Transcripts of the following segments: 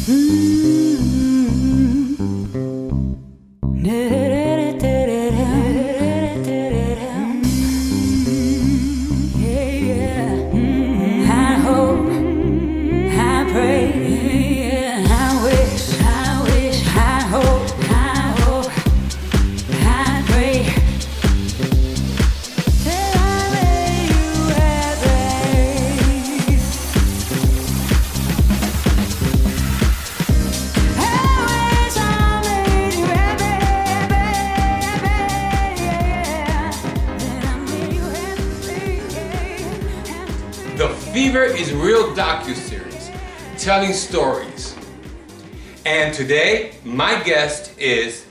The Fever is Real docu-series telling stories. And today, my guest is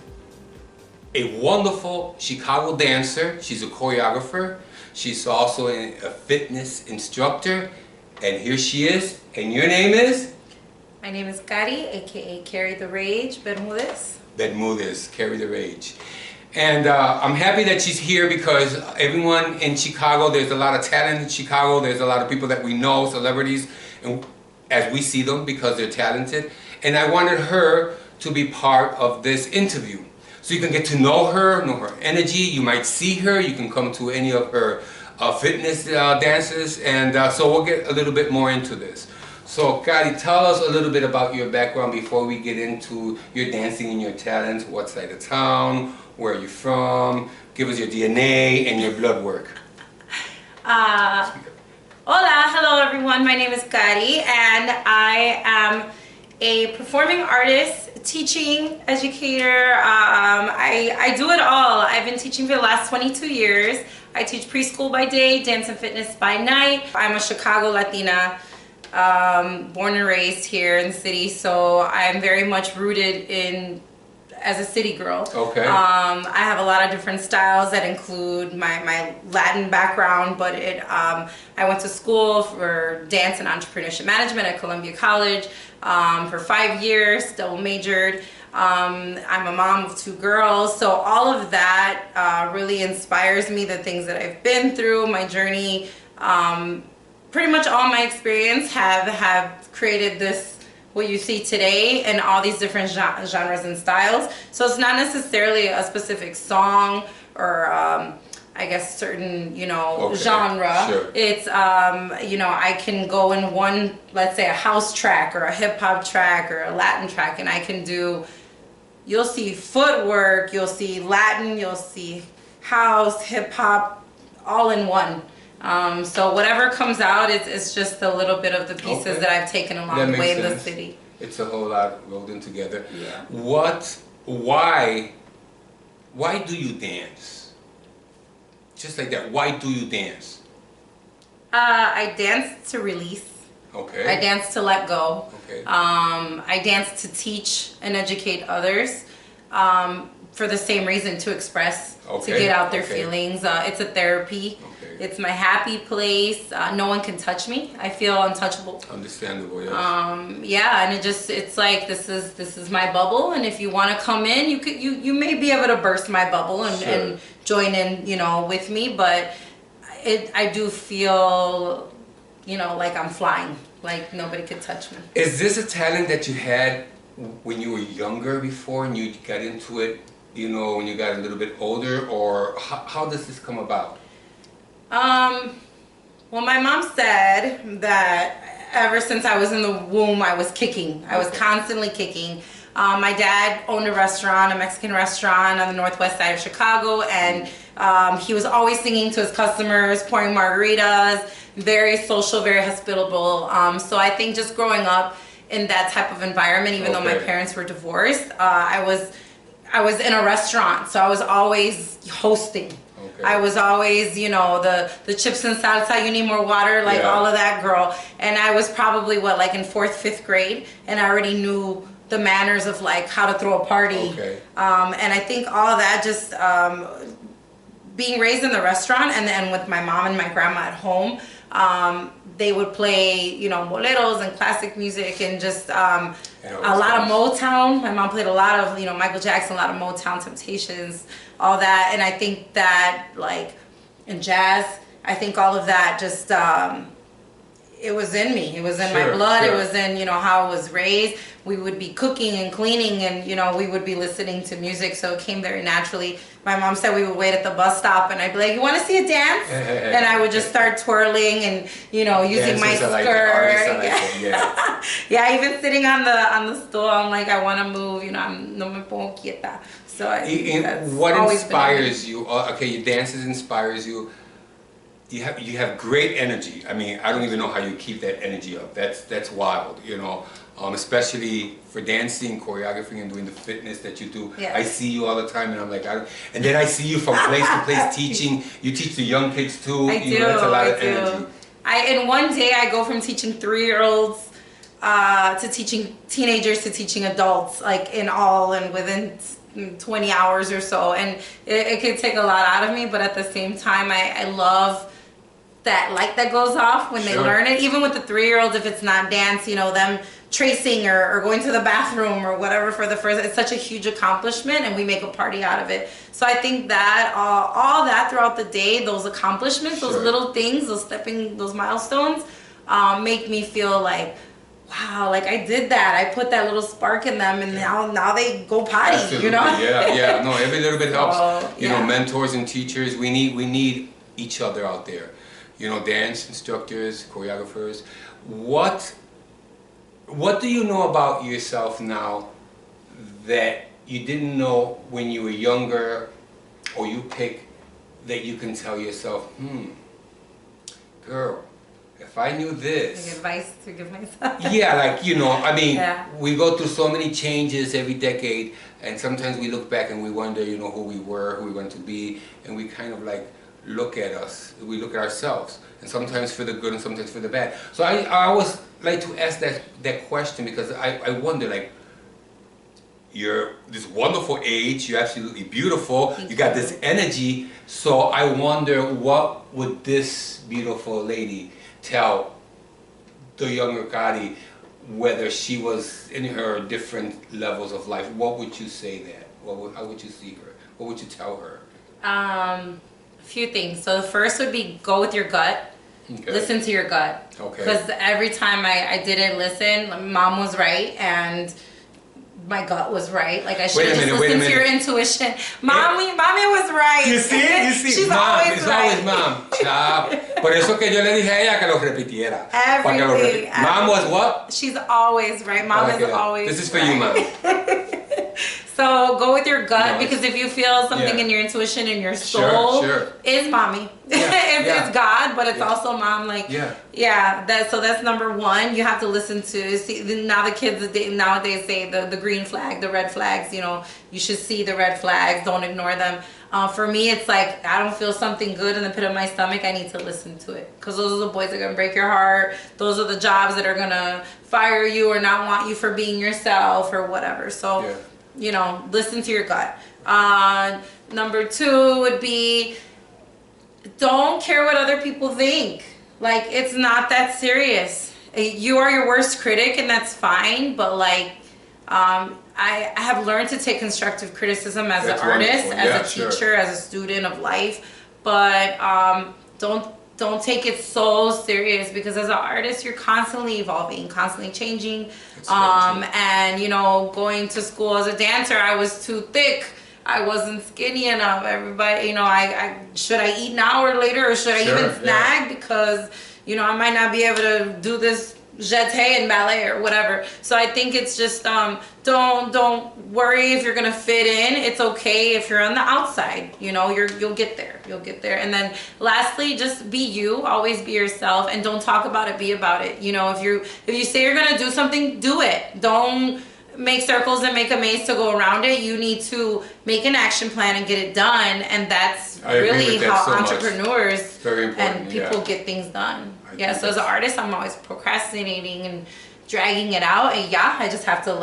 a wonderful Chicago dancer. She's a choreographer. She's also a fitness instructor. And here she is. And your name is? My name is Cari, aka Cari the Rage, Bermudez. Bermudez, Cari the Rage. And I'm happy that she's here because everyone in Chicago, there's a lot of talent in Chicago. There's a lot of people that we know, celebrities, and as we see them because they're talented. And I wanted her to be part of this interview. So you can get to know her energy. You might see her. You can come to any of her fitness dances. And so we'll get a little bit more into this. So, Cari, tell us a little bit about your background before we get into your dancing and your talents. What side of town? Where are you from? Give us your DNA and your blood work. Hola, hello everyone. My name is Cari and I am a performing artist, teaching, educator. I do it all. I've been teaching for the last 22 years. I teach preschool by day, dance and fitness by night. I'm a Chicago Latina, born and raised here in the city, so I'm very much rooted in as a city girl. Okay. I have a lot of different styles that include my Latin background, but I went to school for dance and entrepreneurship management at Columbia College for 5 years, double majored. I'm a mom of 2 girls, so all of that really inspires me, the things that I've been through, my journey. Pretty much all my experience have created this, what you see today, and all these different genres and styles. So it's not necessarily a specific song or I guess certain, genre. Sure. It's, I can go in one, let's say a house track or a hip hop track or a Latin track, and I can do, you'll see footwork, you'll see Latin, you'll see house, hip hop, all in one. So whatever comes out, it's just a little bit of the pieces that I've taken along the way in the city. It's a whole lot rolled in together. Yeah. Why do you dance? Just like that, why do you dance? I dance to release. Okay. I dance to let go. Okay. I dance to teach and educate others. For the same reason, to express, to get out their feelings. It's a therapy. Okay. It's my happy place. No one can touch me. I feel untouchable. Understandable, yes. Yeah, and it's like this is my bubble, and if you want to come in, you may be able to burst my bubble and join in, with me, but I do feel, like I'm flying, like nobody could touch me. Is this a talent that you had when you were younger before and you got into it, when you got a little bit older, or how does this come about? Well, my mom said that ever since I was in the womb, I was kicking. I was constantly kicking. My dad owned a restaurant, a Mexican restaurant on the northwest side of Chicago, and he was always singing to his customers, pouring margaritas, very social, very hospitable. So I think just growing up in that type of environment, even though my parents were divorced, I was in a restaurant, so I was always hosting. Okay. I was always, the chips and salsa, you need more water, all of that, girl. And I was probably, like in 4th, 5th grade, and I already knew the manners of how to throw a party. Okay. And I think all of that just being raised in the restaurant and then with my mom and my grandma at home, they would play, boleros and classic music and just a lot of Motown. My mom played a lot of, Michael Jackson, a lot of Motown, Temptations, all that. And I think that, in jazz, I think all of that just, it was in me. It was in my blood. It was in, how I was raised. We would be cooking and cleaning and, we would be listening to music. So it came very naturally. My mom said we would wait at the bus stop and I'd be like, you want to see a dance? And I would just start twirling and, using my skirt. Yeah, even sitting on the stool, I'm like, I want to move, I'm no me pongo quieta. So what inspires you? Okay, your dances inspires you. You have great energy. I mean, I don't even know how you keep that energy up. That's wild, especially for dancing, choreographing, and doing the fitness that you do. Yes. I see you all the time, and I'm like, and then I see you from place to place teaching. You teach the young kids too. That's a lot of energy. In one day, I go from teaching 3-year-olds to teaching teenagers to teaching adults, like in all and within 20 hours or so, and it could take a lot out of me, but at the same time, I love that light that goes off when they learn it. Even with the 3-year-olds, if it's not dance, them tracing or going to the bathroom or whatever for the first, it's such a huge accomplishment and we make a party out of it. So I think that all that throughout the day, those accomplishments, those little things, those milestones, make me feel like, wow, like I did that. I put that little spark in them and now they go potty, Absolutely. Yeah. No, every little bit helps. Mentors and teachers, we need each other out there. Dance instructors, choreographers. What do you know about yourself now that you didn't know when you were younger, or you pick that you can tell yourself, girl, if I knew this. Like advice to give myself. We go through so many changes every decade, and sometimes we look back and we wonder, who we were, who we want to be, and we kind of like look at ourselves, and sometimes for the good and sometimes for the bad. So I always like to ask that question, because I wonder, like, you're this wonderful age, you're absolutely beautiful, you got this energy, so I wonder, what would this beautiful lady tell the younger Cari, whether she was in her different levels of life? What would you say that? How would you see her? What would you tell her? A few things. So the first would be go with your gut. Okay. Listen to your gut. Okay. Because every time I didn't listen, Mom was right and my gut was right. Like I should have just listened to your intuition. Mommy was right. You see? She's Mom, always right. Always Mom. Chao. Por eso que yo le dije a ella que lo repitiera. Everything. Mom was what? She's always right. Mom is always This is for you, Mom. So go with your gut, because if you feel something in your intuition and your soul is Mommy. It's God, but it's also Mom. Like so that's number one. You have to listen to. See, now the kids nowadays say the green flag, the red flags. You should see the red flags. Don't ignore them. For me, it's like I don't feel something good in the pit of my stomach. I need to listen to it, because those are the boys that are gonna break your heart. Those are the jobs that are gonna fire you or not want you for being yourself or whatever. So. Listen to your gut. Number two would be, don't care what other people think. Like, it's not that serious. You are your worst critic, and that's fine, but like, I have learned to take constructive criticism as an artist, as a teacher, as a student of life, but don't take it so serious, because as an artist, you're constantly evolving, constantly changing. And going to school as a dancer, I was too thick. I wasn't skinny enough. Everybody, should I eat now or later, or should I even snag? Because, I might not be able to do this jeté in ballet or whatever. So I think it's just, don't worry if you're gonna fit in. It's okay if you're on the outside. You'll get there. You'll get there. And then lastly, just be you. Always be yourself, and don't talk about it. Be about it. If you say you're gonna do something, do it. Don't make circles and make a maze to go around it. You need to make an action plan and get it done. And that's really how entrepreneurs and people get things done. So as an artist, I'm always procrastinating and dragging it out, and I just have to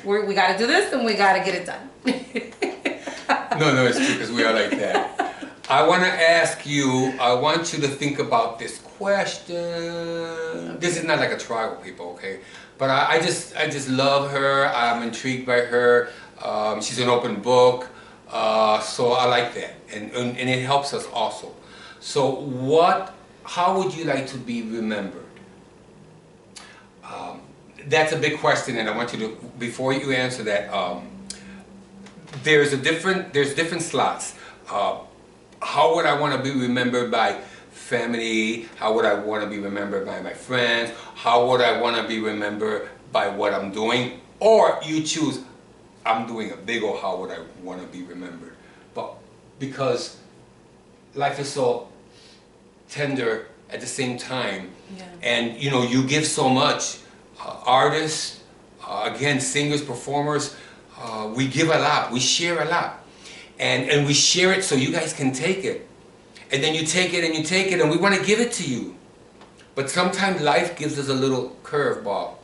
we got to do this and we got to get it done. No, it's true, because we are like that. I want you to think about this question. This is not like a trial, people, okay? But I just love her. I'm intrigued by her. She's an open book, so I like that, and it helps us also. So how would you like to be remembered? That's a big question, and I want you to, before you answer that, there's different slots. How would I want to be remembered by family? How would I want to be remembered by my friends? How would I want to be remembered by what I'm doing? Or you choose, I'm doing a big ol' how would I want to be remembered? But because life is so tender at the same time, and you know, you give so much. Artists, again, singers, performers, we give a lot, we share a lot, and we share it so you guys can take it, and then you take it and you take it, and we want to give it to you, but sometimes life gives us a little curveball,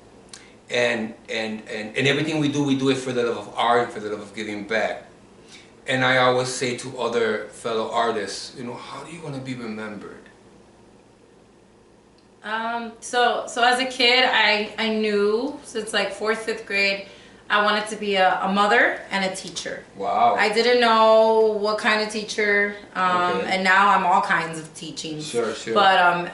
and everything we do it for the love of art, for the love of giving back. And I always say to other fellow artists, you know, how do you want to be remembered? So as a kid, I knew since like 4th, 5th grade, I wanted to be a mother and a teacher. Wow. I didn't know what kind of teacher, Okay. and now I'm all kinds of teaching. Sure. But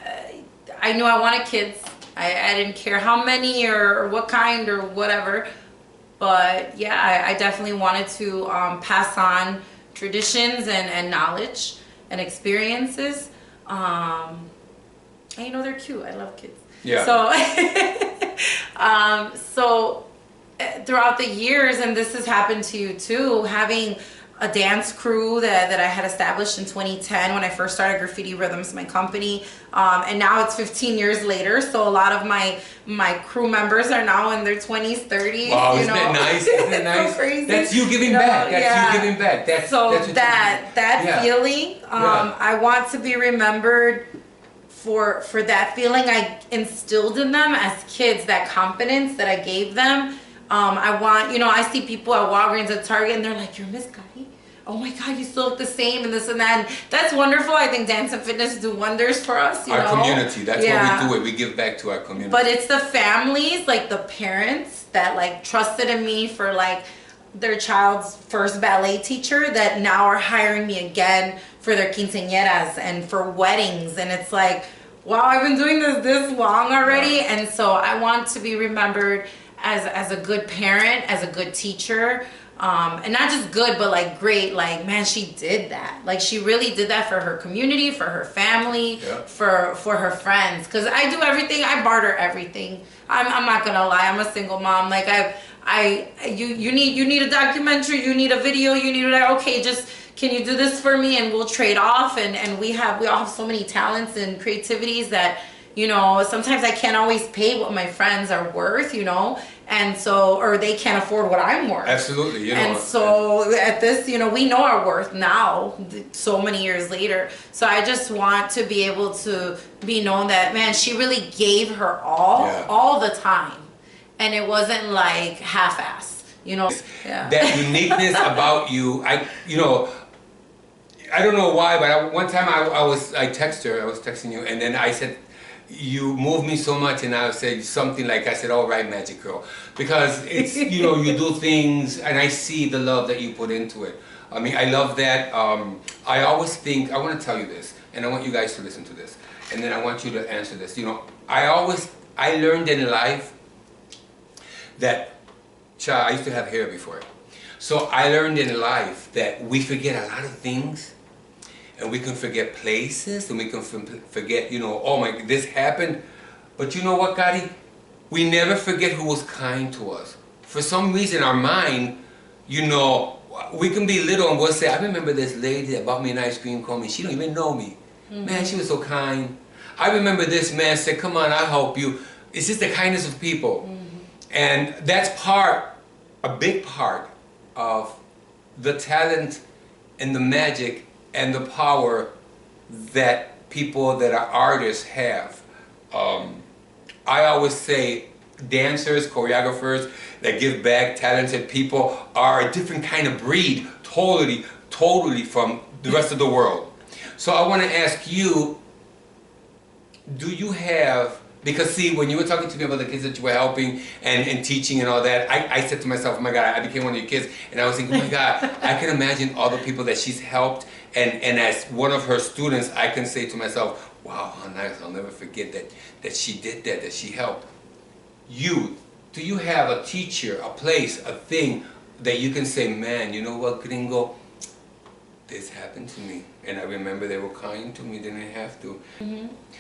I knew I wanted kids. I didn't care how many or what kind or whatever. But yeah, I definitely wanted to pass on traditions and knowledge and experiences. And you know, they're cute. I love kids. Yeah. So throughout the years, and this has happened to you too, having a dance crew that I had established in 2010 when I first started Graffiti Rhythms, my company, and now it's 15 years later. So a lot of my crew members are now in their 20s, 30s. Wow, isn't that nice? Isn't that nice? So crazy. That's you giving back. That's you giving back. That's what that feeling, I want to be remembered for that feeling I instilled in them as kids, that confidence that I gave them. I want, you know, I see people at Walgreens, at Target, and they're like, you're Miss Cari? Oh my God, you still look the same, and this and that. And that's wonderful. I think dance and fitness do wonders for us, you know? Our community, that's what we do. We give back to our community. But it's the families, like the parents that like trusted in me for like their child's first ballet teacher that now are hiring me again for their quinceañeras and for weddings. And it's like, wow, I've been doing this long already. Yeah. And so I want to be remembered as a good parent, as a good teacher, and not just good, but like great, like, man, she did that. Like, she really did that for her community, for her family, for her friends. Because I do everything, I barter everything. I'm not gonna lie, I'm a single mom. Like, you need a documentary, you need a video, you need that. Okay, just can you do this for me, and we'll trade off. And we all have so many talents and creativities that, you know, sometimes I can't always pay what my friends are worth, you know, and so, or they can't afford what I'm worth. Absolutely, you know. And so at this, you know, we know our worth now, so many years later. So I just want to be able to be known that, man, she really gave her all the time. And it wasn't like half-assed, you know. Yeah. That uniqueness about you, I don't know why, but one time I was texting you, and then I said, you move me so much, and I said something like, I said, all right, Magic Girl, because it's, you know, you do things, and I see the love that you put into it. I mean, I love that. I always think, I want to tell you this, and I want you guys to listen to this, and then I want you to answer this. You know, I learned in life that, I used to have hair before, so I learned in life that we forget a lot of things. And we can forget places, and we can forget, you know, oh my, this happened. But you know what, Cari? We never forget who was kind to us. For some reason, our mind, you know, we can be little and we'll say, I remember this lady that bought me an ice cream cone, and she don't even know me. Mm-hmm. Man, she was so kind. I remember this man said, come on, I'll help you. It's just the kindness of people. Mm-hmm. And that's a big part of the talent and the magic and the power that people that are artists have. I always say dancers, choreographers that give back, talented people are a different kind of breed, totally from the rest of the world. So I want to ask you, do you have, because see, when you were talking to me about the kids that you were helping and teaching and all that, I said to myself, oh my God, I became one of your kids, and I was thinking, oh my God, I can imagine all the people that she's helped, and as one of her students, I can say to myself, wow, how nice, I'll never forget that she did that she helped. do you have a teacher, a place, a thing that you can say, man, you know what, gringo, this happened to me, and I remember they were kind to me, they didn't have to.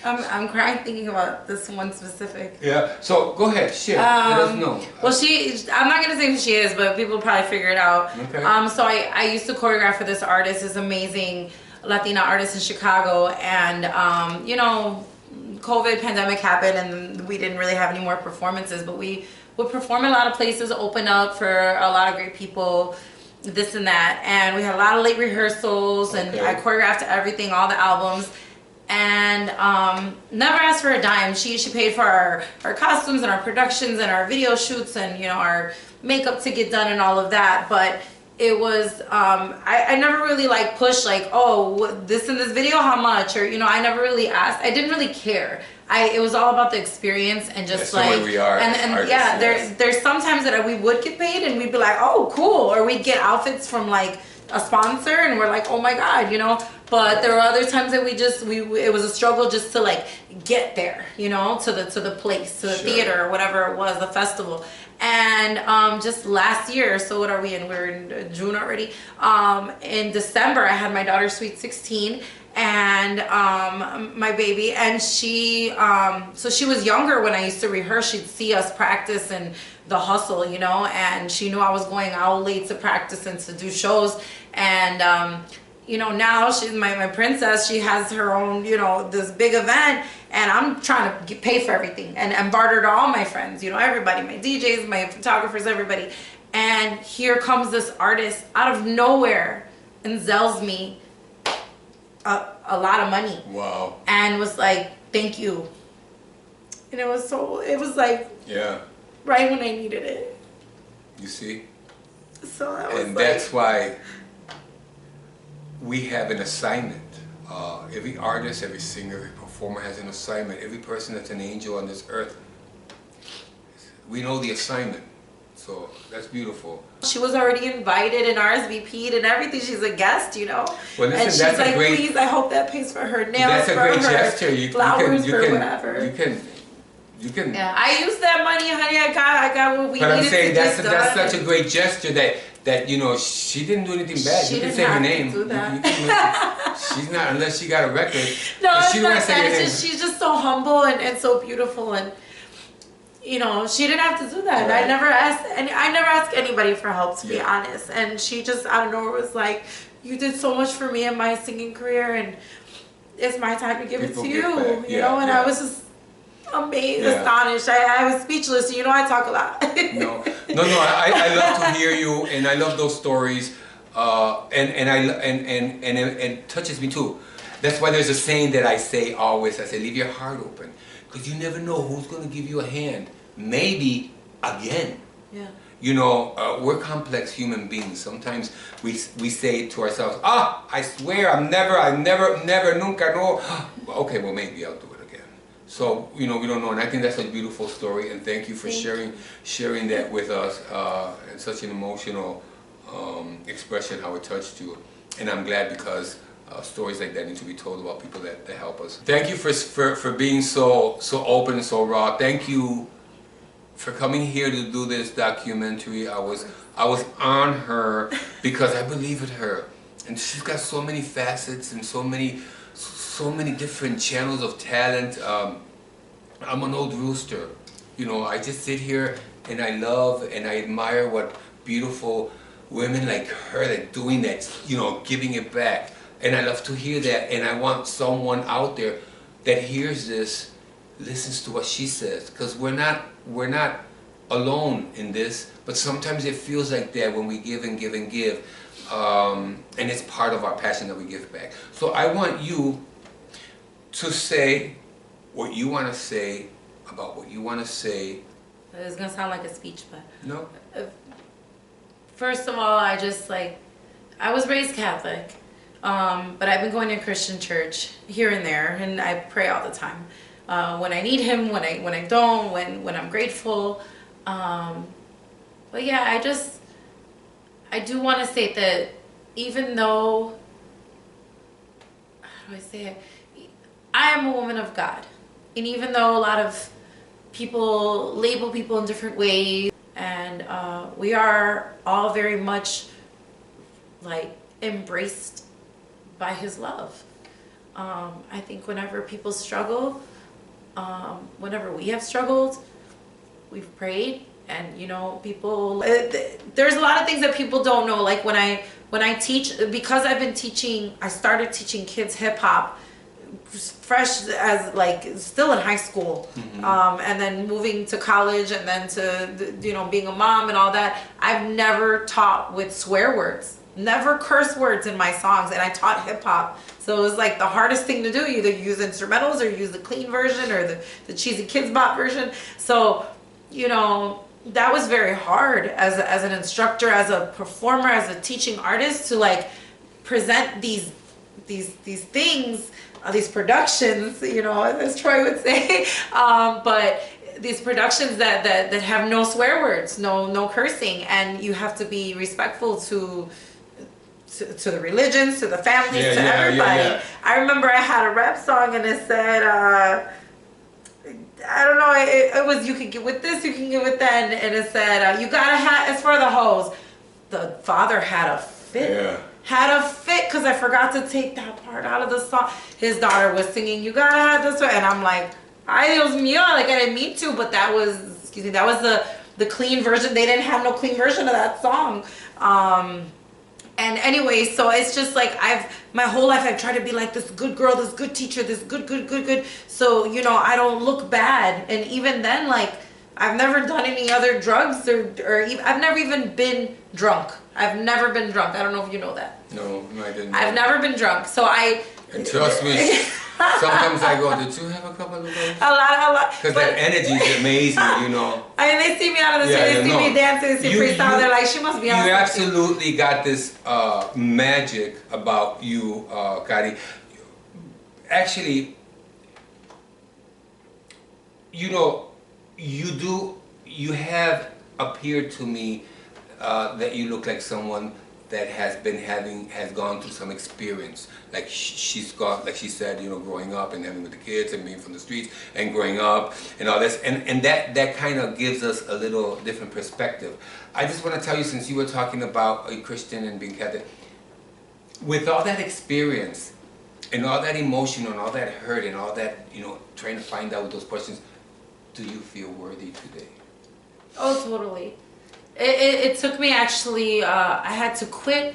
I'm crying thinking about this one specific. Yeah, so go ahead, share, let us know. Well, I'm not gonna say who she is, but people probably figure it out. Okay. So I used to choreograph for this artist, this amazing Latina artist in Chicago, and you know, COVID pandemic happened, and we didn't really have any more performances, but we would perform in a lot of places, open up for a lot of great people, this and that, and we had a lot of late rehearsals, and I choreographed everything, all the albums, and never asked for a dime. She paid for our costumes and our productions and our video shoots and, you know, our makeup to get done and all of that, but it was I never really like pushed like, oh, this in this video, how much, or, you know, I never really asked. I didn't really care. It was all about the experience and just like, the way we are, and artists, yeah, yes. there's sometimes that we would get paid and we'd be like, oh, cool, or we'd get outfits from like a sponsor and we're like, oh my god, you know. But there were other times that it was a struggle just to like get there, you know, to the place, to the theater or whatever it was, the festival. And just last year, so what are we in? We're in June already. In December, I had my daughter's sweet 16, and my baby, and she so she was younger when I used to rehearse. She'd see us practice and the hustle, you know, and she knew I was going out late to practice and to do shows. And you know, now she's my princess. She has her own, you know, this big event, and I'm trying to pay for everything and barter to all my friends, you know, everybody, my DJs, my photographers, everybody. And here comes this artist out of nowhere and sells me a lot of money. Wow. And was like, thank you. And it was like, yeah, right when I needed it. You see? So that was, and that's why we have an assignment. Every artist, every singer, every performer has an assignment. Every person that's an angel on this earth, we know the assignment. So that's beautiful. She was already invited and RSVP'd and everything. She's a guest, you know. Well, listen, and she's that's like, a great, please, I hope that pays for her nails, that's a for great her gesture. flowers, for whatever. You can. Yeah, I used that money, honey. I got what we needed. But I'm saying that's such a great gesture that you know, she didn't do anything bad. She you can didn't say her have name. to do that. You can she's not, unless she got a record. No, it's she not say that. It's just, she's just so humble and so beautiful, and you know, she didn't have to do that. Right. I never asked anybody for help, to be honest. And she just out of nowhere was like, "You did so much for me in my singing career, and it's my time to give it to you." You know, and I was just amazed, astonished. I was speechless. You know, I talk a lot. No. I love to hear you, and I love those stories, and it touches me too. That's why there's a saying that I say always. I say, leave your heart open, because you never know who's going to give you a hand. Maybe again. Yeah. You know, we're complex human beings. Sometimes we say to ourselves, I swear I never, nunca, no. Okay, well, maybe I'll do it again. So, you know, we don't know. And I think that's a beautiful story. And thank you for sharing that with us. And such an emotional expression, how it touched you. And I'm glad, because stories like that need to be told about people that help us. Thank you for being so open and so raw. Thank you for coming here to do this documentary. I was on her because I believe in her, and she's got so many facets and so many different channels of talent. I'm an old rooster, you know. I just sit here and I love and I admire what beautiful women like her that doing that, you know, giving it back. And I love to hear that, and I want someone out there that hears this, listens to what she says, because we're not alone in this, but sometimes it feels like that when we give and give and give, and it's part of our passion that we give back. So I want you to say what you want to say about what you want to say. It's gonna sound like a speech, but no. First of all, I was raised Catholic. But I've been going to a Christian church here and there, and I pray all the time. When I need Him, when I don't, when I'm grateful. But yeah, I do want to say that even though, how do I say it? I am a woman of God, and even though a lot of people label people in different ways, and we are all very much like embraced by his love. I think whenever people struggle, whenever we have struggled, we've prayed, and you know, people, there's a lot of things that people don't know. Like when I teach, because I've been teaching, I started teaching kids hip hop fresh as like still in high school, and then moving to college, and then to, you know, being a mom and all that. I've never taught with swear words, never curse words in my songs, and I taught hip hop. So it was like the hardest thing to do. You either use instrumentals or use the clean version or the cheesy kids bop version. So, you know, that was very hard as an instructor, as a performer, as a teaching artist, to like present these things, these productions, you know, as Troy would say, but these productions that have no swear words, no cursing, and you have to be respectful to the religions, to the families, to everybody. I remember I had a rap song and it said, I don't know, it was, you can get with this, you can get with that, and it said, you got a hat, it's for the hoes. The father had a fit. Yeah. Had a fit because I forgot to take that part out of the song. His daughter was singing, you gotta have this way, and I'm like, ay Dios mío, like I didn't mean to, but that was, excuse me, that was the clean version. They didn't have no clean version of that song. And anyway, so it's just like my whole life I've tried to be like this good girl, this good teacher, this good. So, you know, I don't look bad. And even then, like, I've never done any other drugs or even, I've never even been drunk. I've never been drunk. I don't know if you know that. No, I didn't know. I've never been drunk. So and trust me, sometimes I go, did you have a couple of those? A lot. Because that energy is amazing, you know. I mean, they see me out of the street, they see me dancing, they see freestyle, they're like, she must be on. You absolutely got this magic about you, Cari. Actually, you know, you have appeared to me that you look like someone that has gone through some experience. Like she's got, like she said, you know, growing up and having with the kids and being from the streets and growing up and all this, and that kind of gives us a little different perspective. I just want to tell you, since you were talking about a Christian and being Catholic, with all that experience and all that emotion and all that hurt and all that, you know, trying to find out with those questions, do you feel worthy today? Oh, totally. It took me actually, I had to quit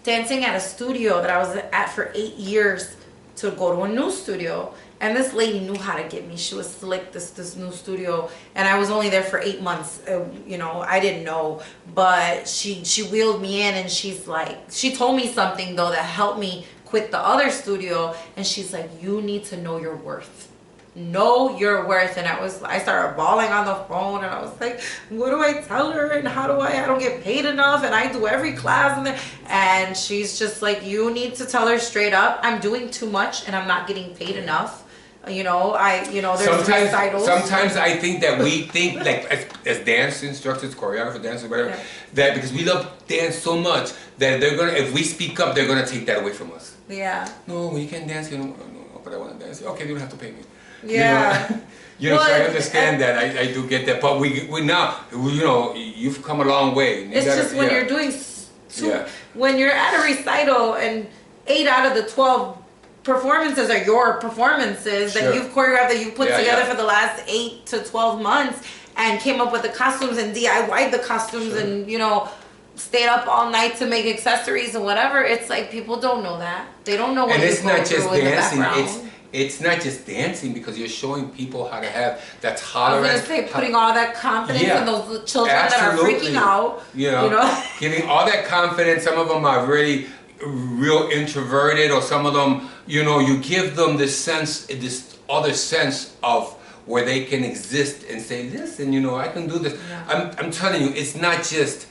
dancing at a studio that I was at for 8 years to go to a new studio. And this lady knew how to get me. She was slick, this new studio. And I was only there for 8 months. You know, I didn't know. But she wheeled me in, and she's like, she told me something though that helped me quit the other studio. And she's like, you need to know your worth. Know your worth. And I started bawling on the phone, and I was like, what do I tell her, and how do I don't get paid enough, and I do every class, and she's just like, you need to tell her straight up, I'm doing too much and I'm not getting paid enough. You know, there's recitals. Sometimes I think that we think, like, as dance instructors, choreographers, dancers, whatever, that because we love dance so much that they're gonna, if we speak up, they're gonna take that away from us. Yeah. No, you can't dance. You know, no, but I want to dance. Okay, you don't have to pay me. Yeah. You know, so I understand that. I do get that. But we now, you know, you've come a long way. It's just when you're doing, when you're at a recital and 8 out of the 12 performances are your performances that you've choreographed, that you've put together for the last 8 to 12 months, and came up with the costumes and DIY'd the costumes and, you know, stayed up all night to make accessories and whatever. It's like, people don't know that. They don't know what you're going through in the background. It's not just dancing, because you're showing people how to have that tolerance. I was going to say, putting all that confidence in those children that are freaking out. You know, giving all that confidence. Some of them are really real introverted, or some of them, you know, you give them this sense, this other sense of where they can exist and say, listen, you know, I can do this. Yeah. I'm telling you, it's not just.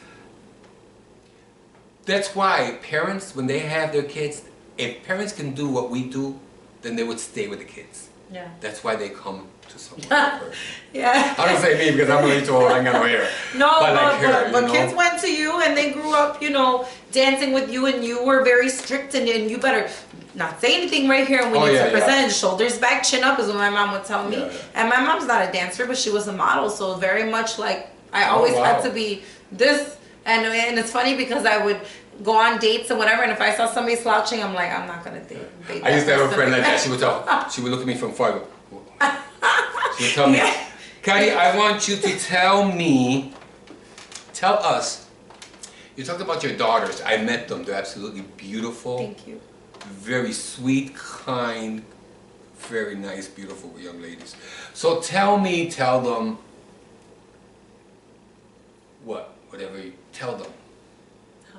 That's why parents, when they have their kids, if parents can do what we do, then they would stay with the kids. Yeah. That's why they come to someone like her. Yeah. I don't say me because I'm really too old. I ain't got no hair. No, like her, but you know? kids went to you and they grew up, you know, dancing with you, and you were very strict, and you better not say anything right here, and we need to present shoulders back, chin up is what my mom would tell me. And my mom's not a dancer, but she was a model, so very much like I always had to be this. And it's funny because I would go on dates and whatever, and if I saw somebody slouching, I'm like, I'm not gonna date I used to have a friend like that. She would look at me from far. She would tell me, Cari, I want you to tell us, you talked about your daughters. I met them. They're absolutely beautiful. Thank you. Very sweet, kind, very nice, beautiful young ladies. So tell them, whatever you tell them.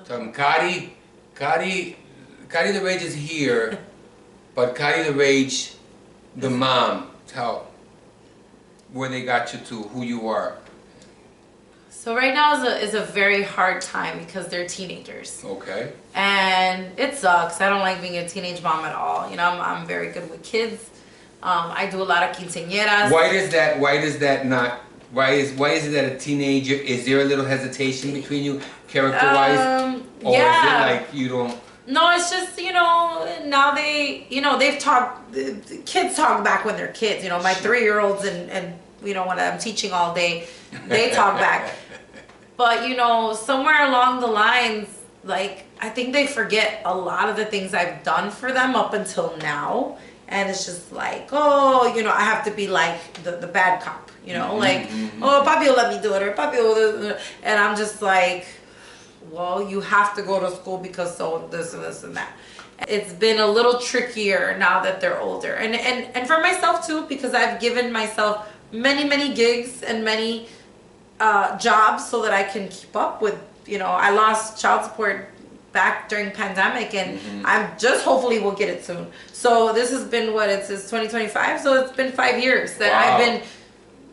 Tell them, Cari the Rage is here, but Cari the Rage, the mom, tell where they got you to, who you are. So right now is a very hard time because they're teenagers. Okay. And it sucks. I don't like being a teenage mom at all. You know, I'm very good with kids. I do a lot of quinceañeras. Why is it that a teenager, is there a little hesitation between you character-wise? Or is it like you don't? No, it's just, you know, now they've talked, the kids talk back when they're kids. You know, my 3-year-olds and you know, when I'm teaching all day, they talk back. But, you know, somewhere along the lines, like, I think they forget a lot of the things I've done for them up until now. And it's just like, oh, you know, I have to be like the bad cop, you know, like, oh, papi will let me do it, or papi will, and I'm just like, well, you have to go to school because so this and this and that. It's been a little trickier now that they're older. And for myself too, because I've given myself many gigs and many jobs so that I can keep up with, you know, I lost child support back during pandemic, and I'm just hopefully will get it soon. So this has been it's 2025, so it's been 5 years that I've been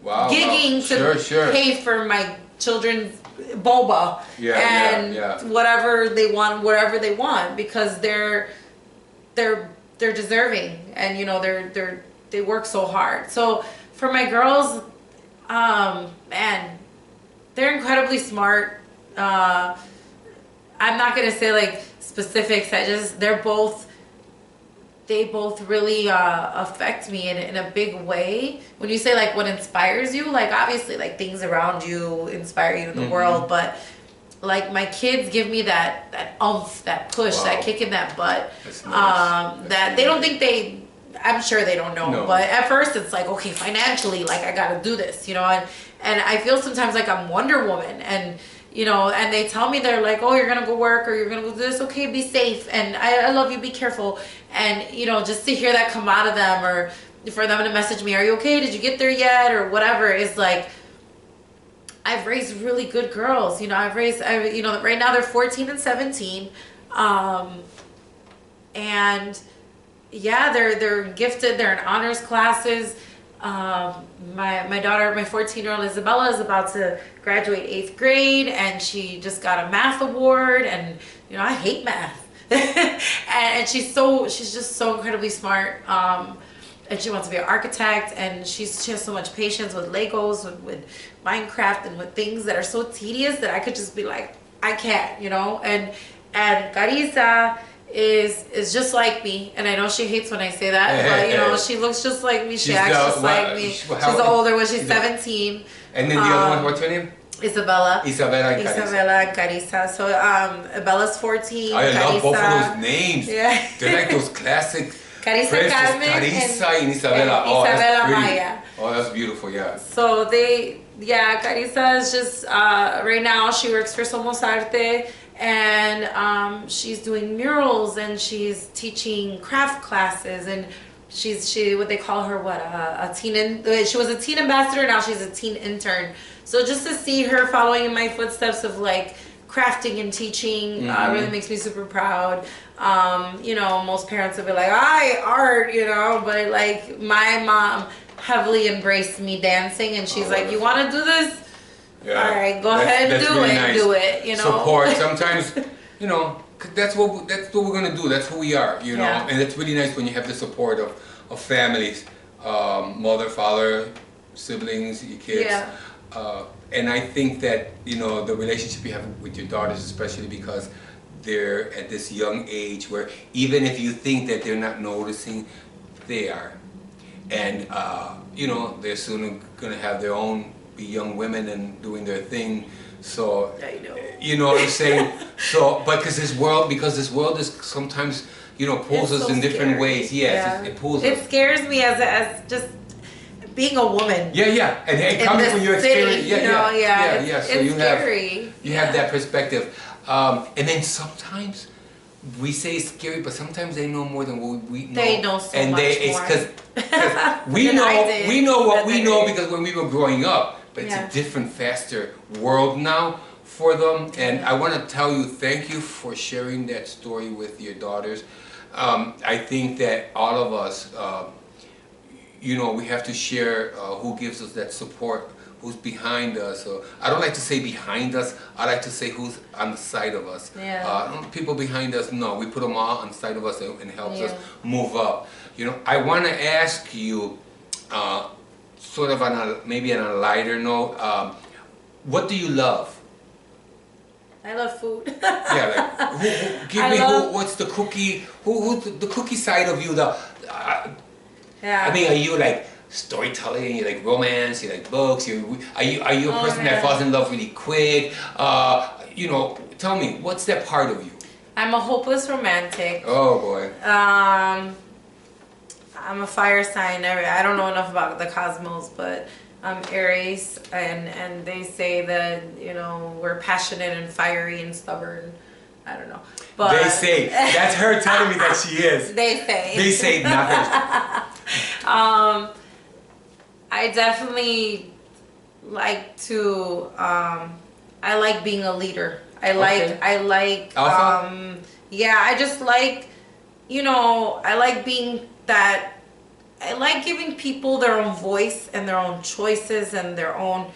gigging to pay for my children's boba and whatever they want, because they're deserving, and you know they work so hard. So for my girls, man, they're incredibly smart. I'm not gonna say like specifics. They both really affect me in a big way. When you say like what inspires you, like obviously like things around you inspire you in the world, but like my kids give me that oomph, that push, that kick in that butt. That's nice. That they don't think I'm sure they don't know, but at first it's like, okay, financially, like I gotta do this, you know, and I feel sometimes like I'm Wonder Woman, and you know, and they tell me, they're like, oh, you're gonna go work, or you're gonna go do this, okay, be safe, and I love you, be careful. And you know, just to hear that come out of them, or for them to message me, are you okay, did you get there yet, or whatever, is like, I've raised really good girls. You know, you know, right now they're 14 and 17, and yeah, they're gifted, they're in honors classes. My daughter, my 14-year-old Isabella, is about to graduate 8th grade, and she just got a math award, and you know, I hate math. and she's just so incredibly smart, and she wants to be an architect, and she has so much patience with Legos, with Minecraft, and with things that are so tedious that I could just be like, I can't, you know. And Carissa is just like me, and I know she hates when I say that, but you know, she looks just like me. She acts just like me. She's older when she's 17. And then the other one, what's her name? Isabella and Carissa. So Bella's 14. I Carissa, love both of those names. Yeah. They're like those classic Carissa Carmen Carissa and Isabella. Oh, Isabella that's Maya. Oh, that's beautiful, yeah. So Carissa is just, right now she works for Somos Arte, and she's doing murals, and she's teaching craft classes, and she what they call her, a teen, she was a teen ambassador, now she's a teen intern. So just to see her following in my footsteps of like crafting and teaching really makes me super proud. You know, most parents would be like, art, you know, but like my mom heavily embraced me dancing, and she's like, you want to do this? Yeah. All right, go ahead and do it, you know. Support. Sometimes, you know, that's what we're gonna do. That's who we are, you know. And it's really nice when you have the support of families. mother, father, siblings, your kids. Yeah. And I think that, you know, the relationship you have with your daughters, especially because they're at this young age where even if you think that they're not noticing, they are. And, you know, they're soon going to have their own, be young women and doing their thing. So, I know. you know what I'm saying? So, but because this world is sometimes, you know, pulls It's us so in different scary. ways. Yes, it pulls It us. scares me as just being a woman. Yeah, and it In comes this from your city, experience. you know, yeah, So it's you scary. have that perspective, and then sometimes we say it's scary, but sometimes they know more than what we know. They know so and much it's more. because we Than know I did we know what at we that know age. because when we were growing up, but it's Yeah. a different, faster world now for them. And I want to tell you, thank you for sharing that story with your daughters. I think that all of us, you know, we have to share who gives us that support, who's behind us. I don't like to say behind us, I like to say who's on the side of us. People behind us, no, we put them all on the side of us and helps us move up. You know, I want to ask you, sort of maybe on a lighter note, what do you love? I love food. What's the cookie, who's the cookie side of you, Yeah. I mean, are you like storytelling, you like romance, you like books, are you a person that falls in love really quick? You know, tell me, what's that part of you? I'm a hopeless romantic. Oh boy. I'm a fire sign. I don't know enough about the cosmos, but I'm Aries, and they say that, you know, we're passionate and fiery and stubborn. I don't know. But They say, that's her telling me that she is. They say. They say, not her. I definitely like to, I like being a leader. I like, Alpha? yeah, I just like, you know, I like being that, I like giving people their own voice and their own choices and their own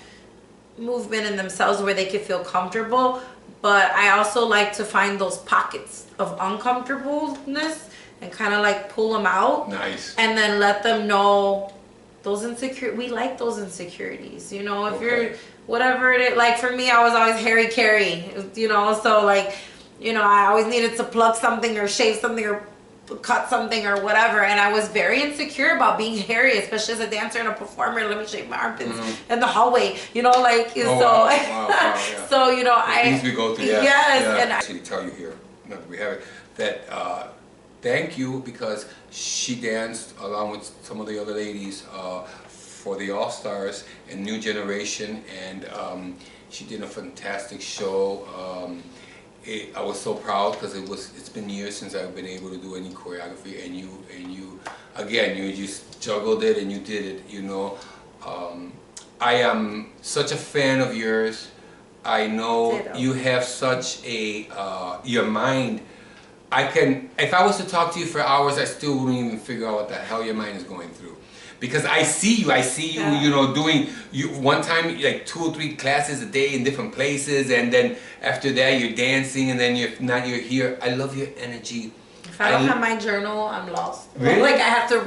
movement in themselves where they can feel comfortable. But I also like to find those pockets of uncomfortableness and kind of like pull them out. Nice. And then let them know those we like those insecurities, you know, if you're, whatever it is. Like for me, I was always hairy Cari, you know, so like, you know, I always needed to plug something or shave something or cut something or whatever, and I was very insecure about being hairy, especially as a dancer and a performer. Let me shave my armpits in the hallway, you know, like so you know, things we go through, and I actually tell you here, we have it, that thank you, because she danced along with some of the other ladies for the All-Stars and New Generation, and she did a fantastic show. I was so proud because it's been years since I've been able to do any choreography, and you again, you just juggled it and you did it, you know. I am such a fan of yours. I know you have such a your mind. If I was to talk to you for hours, I still wouldn't even figure out what the hell your mind is going through. Because I see you, you know, doing one time like 2 or 3 classes a day in different places, and then after that you're dancing, and then you're here. I love your energy. If I don't have my journal, I'm lost. Really? Like I have to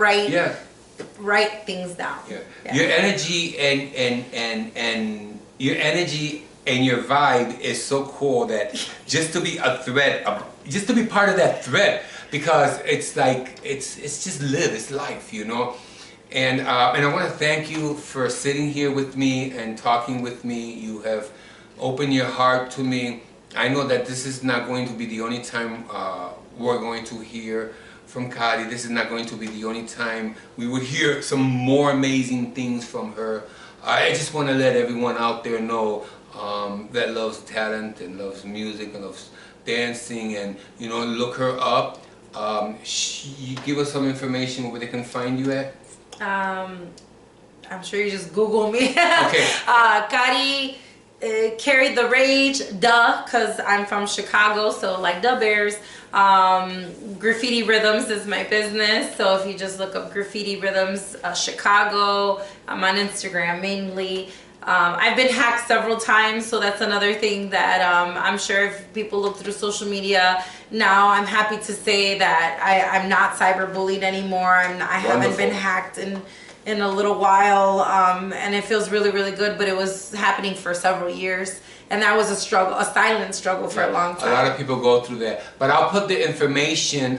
write things down. Your energy and your energy and your vibe is so cool that just to be a thread, just to be part of that thread, because it's like it's just it's life, you know. And I want to thank you for sitting here with me and talking with me. You have opened your heart to me. I know that this is not going to be the only time we're going to hear from Cari. This is not going to be the only time we would hear some more amazing things from her. I just want to let everyone out there know that loves talent and loves music and loves dancing, and, you know, look her up. Give us some information where they can find you at. I'm sure you just Google me. Okay. Cari, Carry the Rage, because I'm from Chicago, so like the Bears. Graffiti Rhythms is my business, so if you just look up Graffiti Rhythms Chicago, I'm on Instagram mainly. I've been hacked several times, so that's another thing that I'm sure if people look through social media now, I'm happy to say that I'm not cyberbullied anymore. I haven't been hacked in a little while, and it feels really, really good. But it was happening for several years, and that was a struggle, a silent struggle for a long time. A lot of people go through that, but I'll put the information,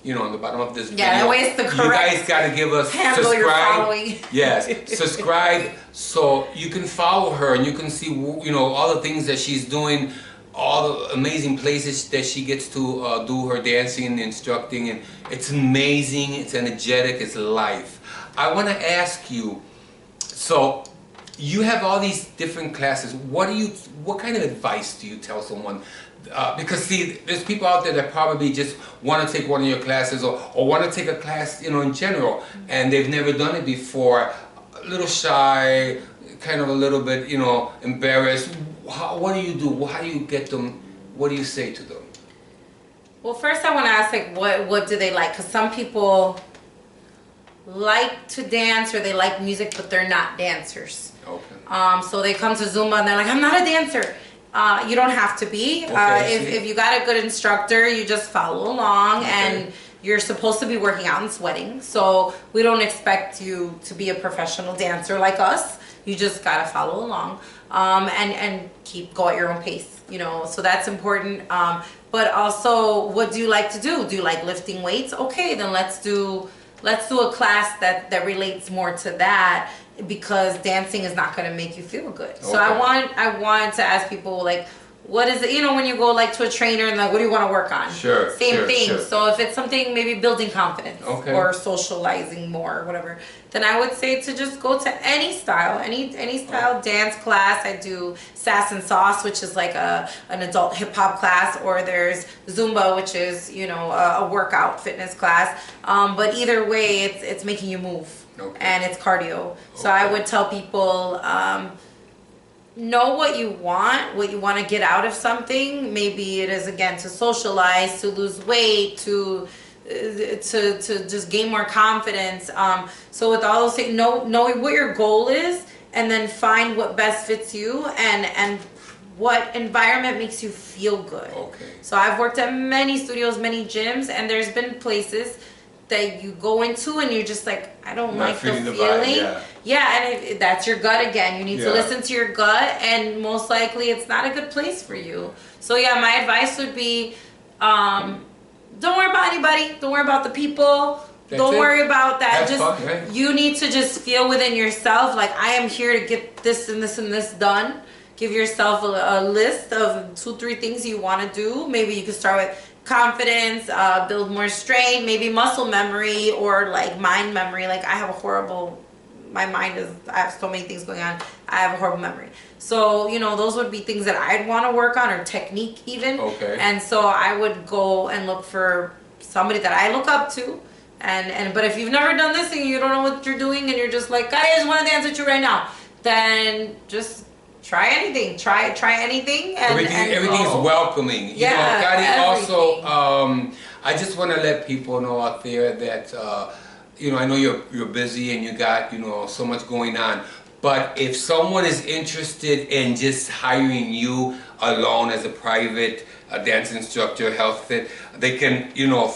you know, on the bottom of this video. Yeah, that way it's the correct. You guys got to give us handle subscribe. you're following. Yes, subscribe so you can follow her and you can see, you know, all the things that she's doing, all the amazing places that she gets to do her dancing and instructing, and it's amazing. It's energetic. It's life. I want to ask you, so you have all these different classes. What kind of advice do you tell someone? Because see, there's people out there that probably just want to take one of your classes or want to take a class, you know, in general, and they've never done it before, a little shy, kind of a little bit, you know, embarrassed. What do you do? How do you get them? What do you say to them? Well, first I want to ask, like, what do they like? Because some people like to dance or they like music, but they're not dancers. Okay. So they come to Zumba and they're like, I'm not a dancer. You don't have to be. Okay, if you got a good instructor, you just follow along, and you're supposed to be working out and sweating. So we don't expect you to be a professional dancer like us. You just gotta follow along, and go at your own pace. You know, so that's important. But also, what do you like to do? Do you like lifting weights? Okay, then let's do a class that relates more to that, because dancing is not going to make you feel good. Okay. So I want to ask people, like, what is it, you know, when you go like to a trainer and like, what do you want to work on? Sure. Same thing. Sure. So if it's something maybe building confidence, okay, or socializing more or whatever, then I would say to just go to any style, any style dance class. I do Sass and Sauce, which is like an adult hip hop class, or there's Zumba, which is, you know, a workout fitness class. But either way, it's making you move. Okay. And it's cardio. Okay. So I would tell people, know what you want to get out of something. Maybe it is, again, to socialize, to lose weight, to just gain more confidence. So with all those things, know what your goal is, and then find what best fits you and what environment makes you feel good. Okay. So I've worked at many studios, many gyms, and there's been places that you go into and you're just like, I don't like the feeling. Yeah, and that's your gut again. You need to listen to your gut, and most likely it's not a good place for you. So yeah, my advice would be, don't worry about anybody. Don't worry about the people. Don't worry about that. You need to just feel within yourself, like, I am here to get this and this and this done. Give yourself a list of 2-3 things you want to do. Maybe you could start with confidence, build more strength, maybe muscle memory, or like mind memory. Like, I have I have so many things going on. I have a horrible memory. So, you know, those would be things that I'd want to work on, or technique even. Okay. And so I would go and look for somebody that I look up to. But if you've never done this and you don't know what you're doing and you're just like, Cari, I just want to dance with you right now, then just try anything. Try anything. Everything is welcoming. You know, Cari, also, I just want to let people know out there that, you know, I know you're busy and you got, you know, so much going on. But if someone is interested in just hiring you alone as a private dance instructor, health fit, they can, you know,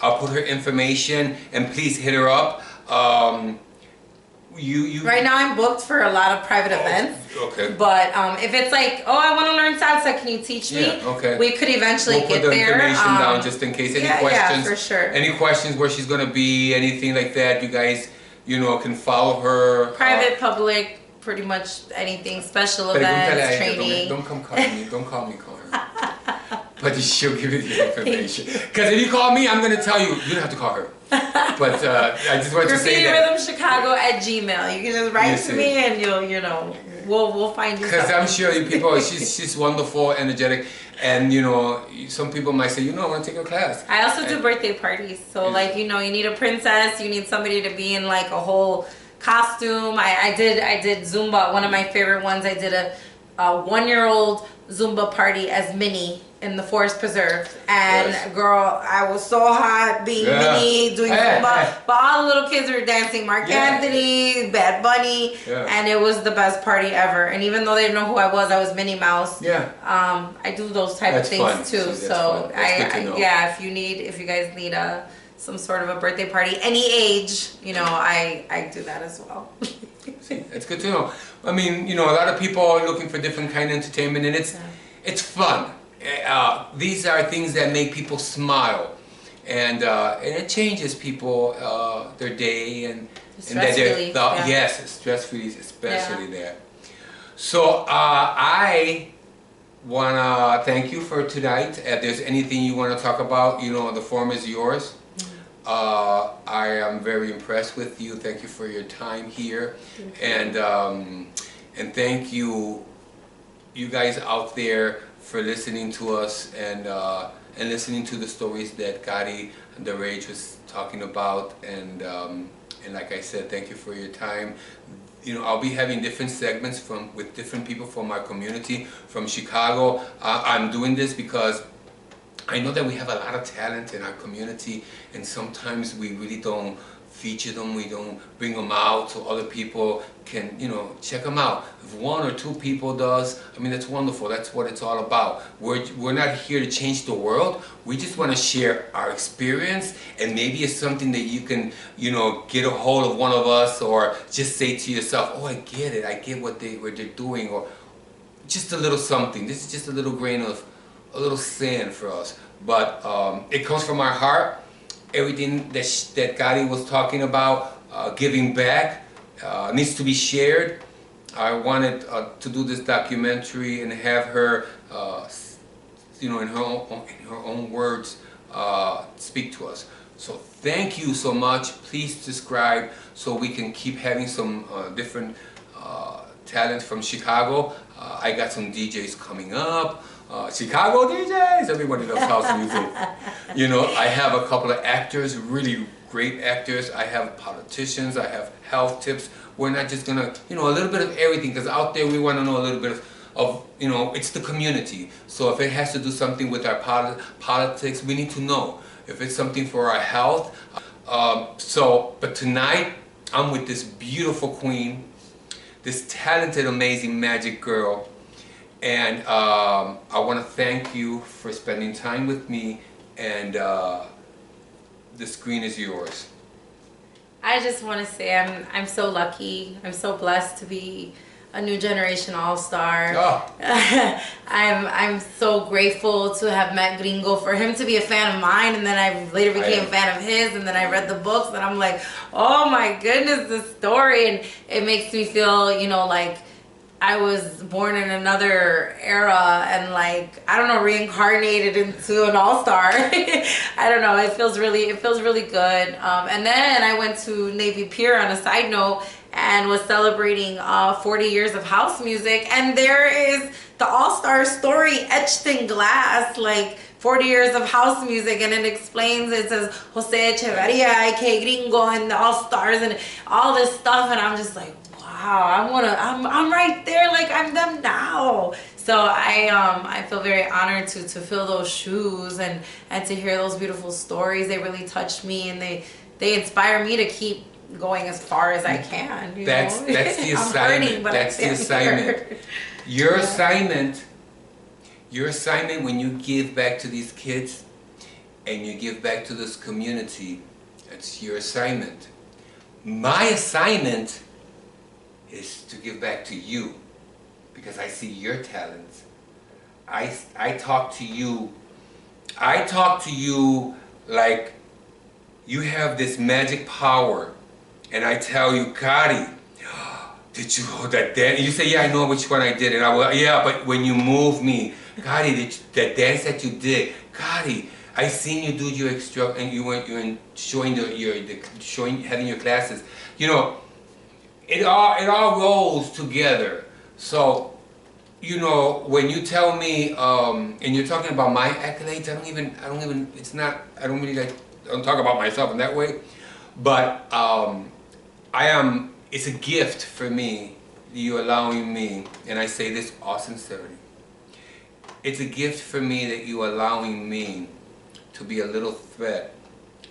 I'll put her information, and please hit her up. Right now I'm booked for a lot of private events. Okay. But if it's like, oh, I want to learn salsa, can you teach me? Yeah, okay. We could eventually get there. We'll put the information down just in case. Any questions? Yeah, for sure. Any questions where she's going to be, anything like that, you guys, you know, can follow her. Private, public, pretty much anything, special events, training. Don't call me, call her. But she'll give you the information. Because if you call me, I'm going to tell you, you don't have to call her. But I just wanted to say that. GraffityRhythmChicago@gmail. You can just write to me, and you know, we'll find you. Because I'm sure you people, she's wonderful, energetic, and you know, some people might say, you know, I want to take a class. I also do birthday parties, so like, you know, you need a princess, you need somebody to be in like a whole costume. I did Zumba. One of my favorite ones. I did a 1-year-old Zumba party as Minnie in the Forest Preserve, and girl, I was so hot being Minnie doing Zumba, but all the little kids were dancing Mark Anthony, Bad Bunny, and it was the best party ever. And even though they didn't know who I was Minnie Mouse. I do those type of things too. So if you guys need some sort of a birthday party, any age, you know, I do that as well. See, that's good to know. I mean, you know, a lot of people are looking for different kind of entertainment, and it's fun. These are things that make people smile, and it changes people their day and Stress relief. Yes, stress relief, especially there. So I wanna thank you for tonight. If there's anything you want to talk about, you know, the forum is yours. I am very impressed with you. Thank you for your time here, and thank you, you guys out there, for listening to us and listening to the stories that Cari the Rage was talking about. And like I said, thank you for your time. You know, I'll be having different segments with different people from my community, from Chicago. I'm doing this because I know that we have a lot of talent in our community, and sometimes we really don't feature them, we don't bring them out so other people can, you know, check them out. If one or two people does, I mean, that's wonderful. That's what it's all about. We're not here to change the world. We just want to share our experience, and maybe it's something that you can, you know, get a hold of one of us, or just say to yourself, oh, I get it. I get what they're doing, or just a little something. This is just a little grain of, a little sand for us. But it comes from our heart. Everything that Cari was talking about, giving back, needs to be shared. I wanted to do this documentary and have her, you know, in her own words, speak to us. So thank you so much. Please subscribe so we can keep having some different talent from Chicago. I got some DJs coming up. Chicago DJs, everybody loves house music. You know, I have a couple of actors, really great actors. I have politicians, I have health tips. We're not just gonna, you know, a little bit of everything, because out there we want to know a little bit of, you know, it's the community. So if it has to do something with our politics, we need to know. If it's something for our health. But tonight, I'm with this beautiful queen, this talented, amazing, magic girl. And I want to thank you for spending time with me, and the screen is yours. I just want to say I'm so lucky. I'm so blessed to be a new generation all-star. Oh. I'm so grateful to have met Gringo, for him to be a fan of mine, and then I later became a fan of his, and then I read the books, and I'm like, oh my goodness, this story. And it makes me feel, you know, like I was born in another era, and like, I don't know, reincarnated into an all-star. I don't know, it feels really good. And then I went to Navy Pier, on a side note, and was celebrating 40 years of house music, and there is the all-star story etched in glass, like 40 years of house music, and it explains, it says Jose Echeverria, IK Gringo, and the all-stars, and all this stuff, and I'm just like, wow, I'm right there, like I'm them now. So I feel very honored to fill those shoes and to hear those beautiful stories. They really touched me, and they inspire me to keep going as far as I can. That's the assignment. That's the assignment. Your assignment when you give back to these kids and you give back to this community, that's your assignment. My assignment is to give back to you, because I see your talents. I talk to you like you have this magic power, and I tell you, Cari, did you hold that dance? And you say, yeah, I know which one I did, and I will, yeah, but when you move me, Cari, that dance that you did, Cari, I seen you do your extra, and you were showing having your classes, you know. It all rolls together. So, you know, when you tell me, and you're talking about my accolades, I don't talk about myself in that way, but it's a gift for me, you allowing me, and I say this all sincerity, it's a gift for me that you allowing me to be a little thread,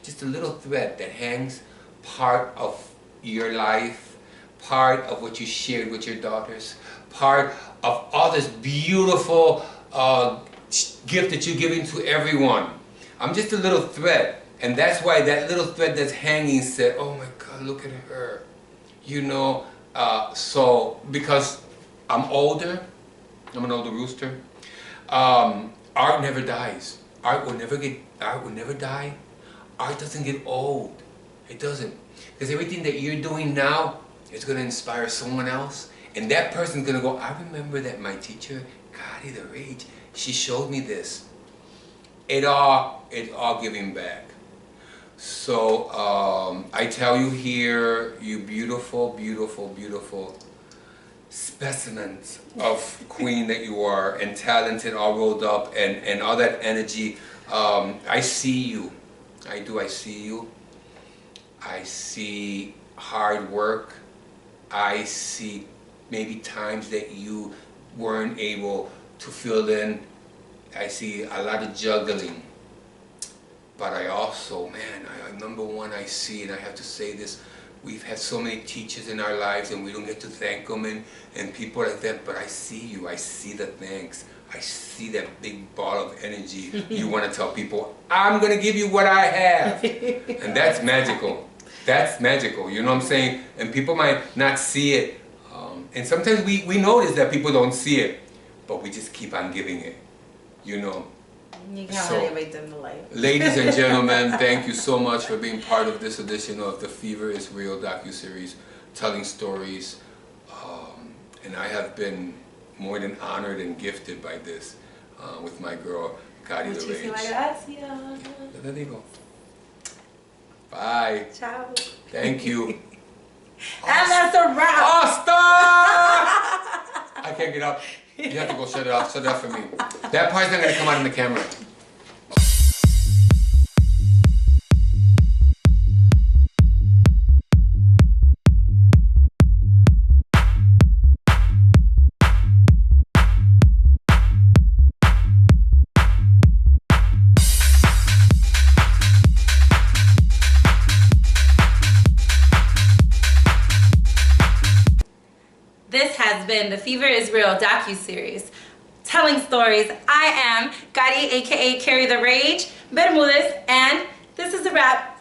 just a little thread that hangs part of your life, part of what you shared with your daughters, part of all this beautiful gift that you're giving to everyone. I'm just a little thread. And that's why that little thread that's hanging said, oh my God, look at her. You know, so because I'm older, I'm an older rooster, art never dies. Art will never die. Art doesn't get old. It doesn't. Because everything that you're doing now is going to inspire someone else. And that person's going to go, I remember that my teacher, Cari the Rage, she showed me this. It's all giving back. So I tell you here, you beautiful, beautiful, beautiful specimens of queen that you are, and talented, all rolled up, and all that energy. I see you. I do. I see you. I see hard work. I see maybe times that you weren't able to fill in. I see a lot of juggling. But I also, man, number one, I see, and I have to say this, we've had so many teachers in our lives and we don't get to thank them and people like that, but I see you, I see the thanks. I see that big ball of energy. You want to tell people, I'm going to give you what I have. And that's magical. That's magical, you know what I'm saying? And people might not see it. And sometimes we notice that people don't see it, but we just keep on giving it, you know. You can't really make them the light. Ladies and gentlemen, thank you so much for being part of this edition of the Fever is Real docu-series, telling stories. And I have been more than honored and gifted by this with my girl, Cari the Rage. There you go. Bye. Ciao. Thank you. And that's a wrap. Oh, stop! I can't get up. You have to go shut it off. Shut it off for me. That part's not going to come out in the camera. This has been the Fever is Real docu-series, telling stories. I am Cari, aka Cari the Rage, Bermudez, and this is a wrap.